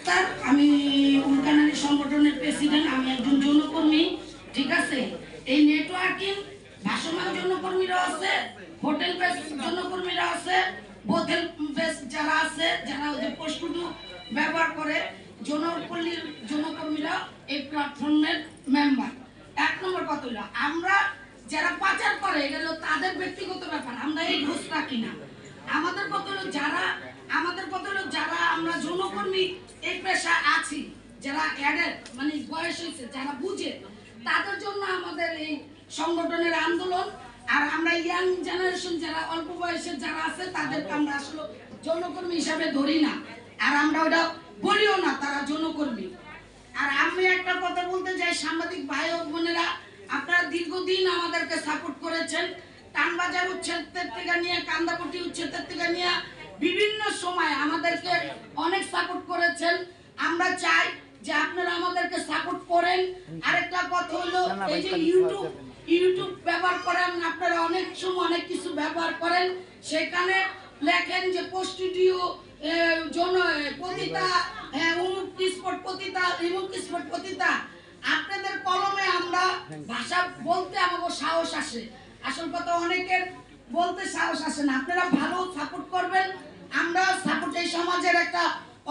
আক্তার, আমি উলকানারি সংগঠনের প্রেসিডেন্ট। আমি একজন যৌনকর্মী, ঠিক আছে। এই নেটওয়ার্কিং ভাসমান যৌনকর্মীরা আছে, হোটেল বেস যৌনকর্মীরা আছে, বোথেল বেস যারা আছে, যারা ওদের পোস্টগুলো ব্যবহার করে, যৌনপল্লীর যৌনকর্মীরা এই প্ল্যাটফর্মের মেম্বার। এক নম্বর কথা হলো, আমরা যারা পাচার করে এটা হলো তাদের ব্যক্তিগত ব্যাপার, আমরা এই ঘোষ রাখি না। আমাদের কথা হলো যারা আমরা যৌনকর্মী এই পেশা আছি, যারা অ্যাডেড মানে বয়স হয়েছে, যারা বুঝে, তাদের জন্য আমাদের এই সংগঠনের আন্দোলন। আর আমরা ইয়াং জেনারেশন যারা অল্প বয়সের যারা আছে তাদেরকে আমরা আসলে যৌনকর্মী হিসাবে ধরি না, আর আমরা ওটা বলিও না তারা যৌনকর্মী। আর আমি একটা কথা বলতে চাই, সাংবাদিক ভাই ও বোনেরা, আপনারা দীর্ঘদিন আমাদেরকে সাপোর্ট করেছেন। টানবাজার উচ্ছেদের থেকে নিয়ে কান্দাপট্টি উচ্ছেদের থেকে নিয়ে বিভিন্ন সময় আমাদেরকে অনেক সাপোর্ট করেছেন। আমরা চাই যে আপনারা আমাদেরকে সাপোর্ট করেন। আরেকটা কথা হলো, এই যে ইউটিউব ব্যবহার করেন আপনারা, অনেক সময় অনেক কিছু ব্যবহার করেন, সেখানে লেখেন যে পোস্টুডিও পতিতা, উমুক স্পট পতিতা, ইমুক স্পট পতিতা। আপনাদের কলমে আমরা ভাষা বলতে আমাকে সাহস আসে। আসল কথা অনেকের বলতে সাহস আসে না। আপনারা ভালো সাপোর্ট করবেন। আমরা সাপোর্ট, এই সমাজের একটা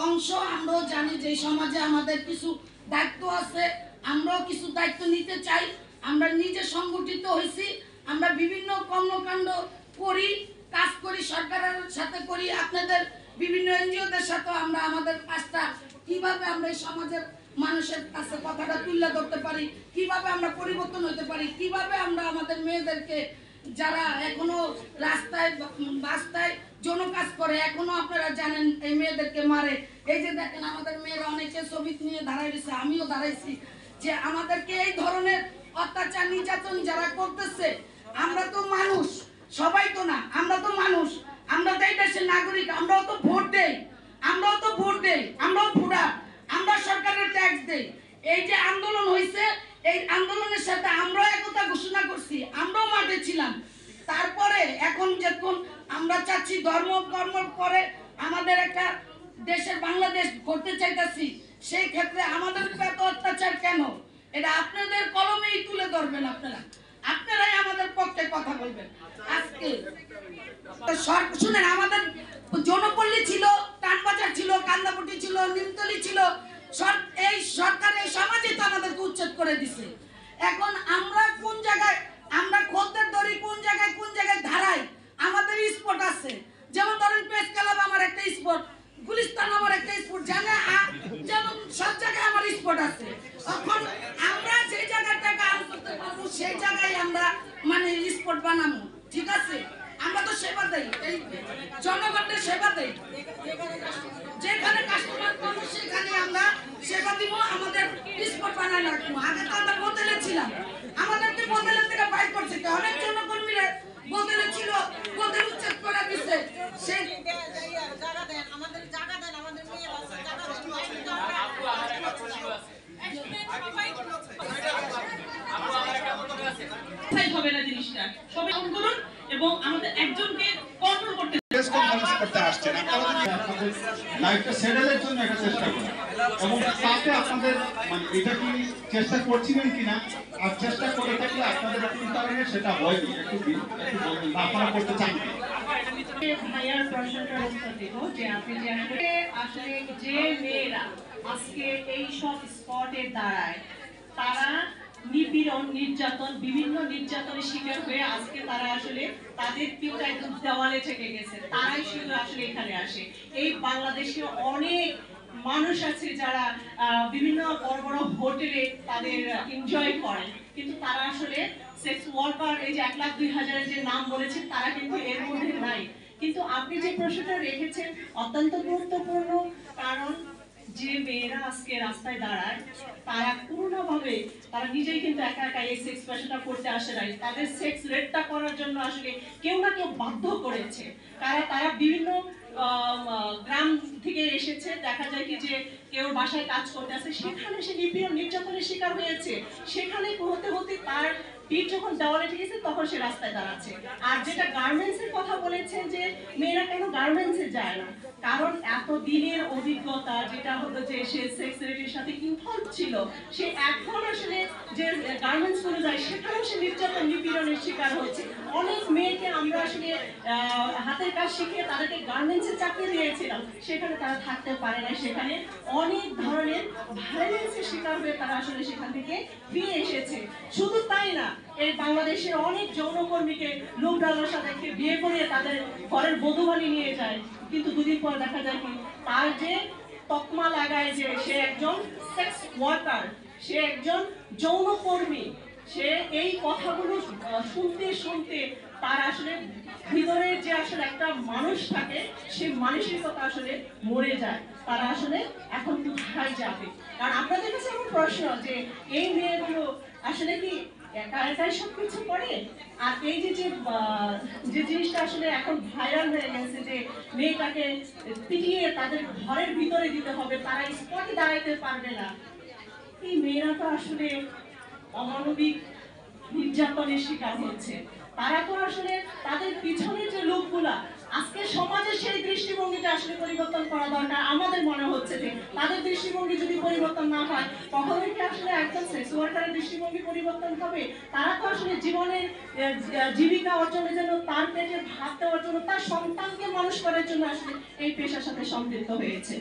অংশ, আমরাও জানি যে এই সমাজে আমাদের কিছু দায়িত্ব আছে, আমরাও কিছু দায়িত্ব নিতে চাই। আমরা নিজে সংগঠিত হয়েছি, আমরা বিভিন্ন কর্মকাণ্ড করি, কাজ করি, সরকারের সাথে করি, আপনাদের বিভিন্ন এনজিওদের সাথে আমরা আমাদের কাজটা কিভাবে আমরা এই সমাজের মানুষের কাছে কথাটা তুলে ধরতে পারি, কিভাবে আমরা পরিবর্তন হতে পারি, কিভাবে আমরা আমাদের মেয়েদেরকে যারা এখনো রাস্তায় বাস্তায় যৌন কাজ করে, এখনো আপনারা জানেন এই মেয়েদেরকে মারে। এই যে দেখেন আমাদের মেয়েরা অনেকে ছবি নিয়ে দাঁড়াই রয়েছে, আমিও দাঁড়াইছি, যে আমাদেরকে এই ধরনের অত্যাচার নির্যাতন যারা করতেছে। আমরা তো মানুষ, সবাই তো না, আমরা তো মানুষ, আমরা তো এই দেশের নাগরিক, আমরাও তো ভোট দেই, আমরাও ভোটার, আমরা সরকারের ট্যাক্স দেই। এই যে আন্দোলন হয়েছে, এই আন্দোলনের সাথে আমরাও একতা ঘোষণা করছি, আমরাও মাঠে ছিলাম। তারপরে এখন যখন আমরা চাচ্ছি ধর্ম কর্ম করে আমাদের একটা দেশের বাংলাদেশ করতে চাইতেছি, সেই ক্ষেত্রে আমাদের এত অত্যাচার কেন, এটা আপনাদের কলমেই তুলে ধরবেন। আপনারাই আমাদের পক্ষে কথা বলবেন। আজকে শুনেন, আমাদের যৌনপল্লী ছিল, টানবাজার ছিল, কান্দাপট্টি ছিল, নিমতলি ছিল, এই সরকার এই সমাজে তো আমাদেরকে উচ্ছেদ করে দিছে। এখন আমরা কোন জায়গায়, আমরা খদ্দের ধরি, কোন জায়গায় ধারাই আমাদের স্পট আছে। যেমন ধরেন প্রেস ক্লাব আমার একটা স্পট, গুলিস্তান আমার একটা স্পট, যেমন সব জায়গায় আমার স্পট আছে। এখন আমরা যে জায়গাটাকে কাজ করতে পারবো সেই জায়গায় আমরা মানে স্পট বানাবো, ঠিক আছে। আমরা তো সেবা দেই, এই জনগণের সেবা দেই, যেখানে কাস্টমার পাবো সেখানে আমরা সেবা দিব, আমাদের স্পট বানায় রাখবো। আগে তো আমরা বোতলে ছিলাম, আমাদেরকে বোতলের থেকে বাইর করছে, অনেক জনকর্মীরা বোতলে ছিল, বোতল উচ্ছেদ করে দিচ্ছে। সেই জায়গা দেন, আমাদের জায়গা দেন, আমাদের মেয়ের আছে জায়গা হবে না জিনিসটা, সবাই করুন এবং আমাদের একজনকে কন্ট্রোল করতে আসছেন। আপনারা যদি আপনাদের লাইফটা সেটেলের জন্য একটা চেষ্টা করেন, এবং তাতে আপনাদের মানে এটা কি চেষ্টা করছিলেন কিনা, আর চেষ্টা করে থাকলে আপনাদের কোন কারণে সেটা হয়নি, একটু বলবেন, আপনারা করতে চান কি? ভাইয়ার প্রশ্নটার উত্তর দেব যে আপনি যে আসলে যে মেয়েরা আজকে এই সব স্পটের দাঁড়ায়, তারা নিপীড়ন, নির্যাতন, বিভিন্ন নির্যাতনের শিকার হয়ে আজকে তারা আসলে তাদের পিঠটা একদম দেওয়ালে ঠেকে গেছে, তারাই শুধু আসলে এখানে আসে। এই বাংলাদেশে অনেক মানুষ আছে যারা বিভিন্ন বড় বড় হোটেলে তাদের এনজয় করে, কিন্তু তারা আসলে সেক্স ওয়ার্কার, এই যে 1,02,000 যে নাম বলেছেন, তারা কিন্তু এর মধ্যে নাই। কিন্তু আপনি যে প্রশ্নটা রেখেছেন অত্যন্ত গুরুত্বপূর্ণ, কারণ যে মেয়েরা আজকে রাস্তায় দাঁড়ায় তারা কোনোভাবে তারা নিজেই কিন্তু একা একা এই সেক্স পেশাটা করতে আসে নাই, তাদের সেক্স রেটটা করার জন্য আসলে কেউ না কেউ বাধ্য করেছে। তারা বিভিন্ন গ্রাম থেকে এসেছে, দেখা যায় কি যে কেউ বাসায় কাজ করতে আসে, সেখানে সে নিপীড়ন নির্যাতনের শিকার হয়েছে, সেখানে হতে হতে তার পিঠ যখন দেওয়ালে ঠেকেছে তখন সে রাস্তায় দাঁড়াচ্ছে। আর যেটা গার্মেন্টস এর কথা বলেছেন যে মেয়েরা কেন গার্মেন্টসে যায় না, কারণ এত দিনের অভিজ্ঞতা যেটা হলো যে সে সেক্স রেটের সাথে ইনভলভ ছিল, সে এখন আসলে যে গার্মেন্টস গুলো যায় সেখানেও সে নির্যাতন নিপীড়নের শিকার হচ্ছে। অনেক মেয়েকে আমরা আসলে হাতের কাজ শিখিয়ে তাদেরকে গার্মেন্টসে চাকরি দিয়েছিলাম, সেখানে তারা থাকতে পারে না, সেখানে অনেক ধরনের ভায়োলেন্সের শিকার হয়ে তারা আসলে সেখান থেকে ফিরে এসেছে। শুধু তাই না, এই বাংলাদেশের অনেক যৌনকর্মীকে লোক লালসা দেখে বিয়ে করে তাদের ঘরের বধূ বানিয়ে নিয়ে যায়, কিন্তু দুদিন পর দেখা যায় কি তার যে তকমা লাগায় যে সে একজন সেক্স ওয়ার্কার, সে একজন যৌনকর্মী, সে এই কথাগুলো শুনতে শুনতে তার আসলে ভিতরে যে আসলে একটা মানুষ থাকে সে মানসিকতা আসলে মরে যায়। তারা আসলে এখন কোথায় যাবে? কারণ আপনাদের কাছে আমার প্রশ্ন যে এই মেয়েগুলো আসলে কি একা একাই সবকিছু করে? আর এই যে যে জিনিসটা আসলে এখন ভাইরাল হয়ে গেছে যে মেয়েটাকে পিটিয়ে তাদের ঘরের ভিতরে দিতে হবে, তারা স্পটে দাঁড়াইতে পারবে না, এই মেয়েরা তো আসলে অমানবিক নির্যাতনের শিকার হচ্ছে। তারা তো আসলে তাদের পিছনের যে লোকগুলা, আজকে সমাজের সেই দৃষ্টিভঙ্গিটা আসলে পরিবর্তন করা দরকার। আমাদের মনে হচ্ছে যে তাদের দৃষ্টিভঙ্গি যদি পরিবর্তন না হয় কখনোই কি আসলে একজন সেক্স ওয়ার্কারের দৃষ্টিভঙ্গি পরিবর্তন হবে? তারা তো আসলে জীবনের জীবিকা অর্জনের জন্য, তার পেটে ভাত দেওয়ার জন্য, তার সন্তানকে মানুষ করার জন্য আসলে এই পেশার সাথে সম্পৃক্ত হয়েছে।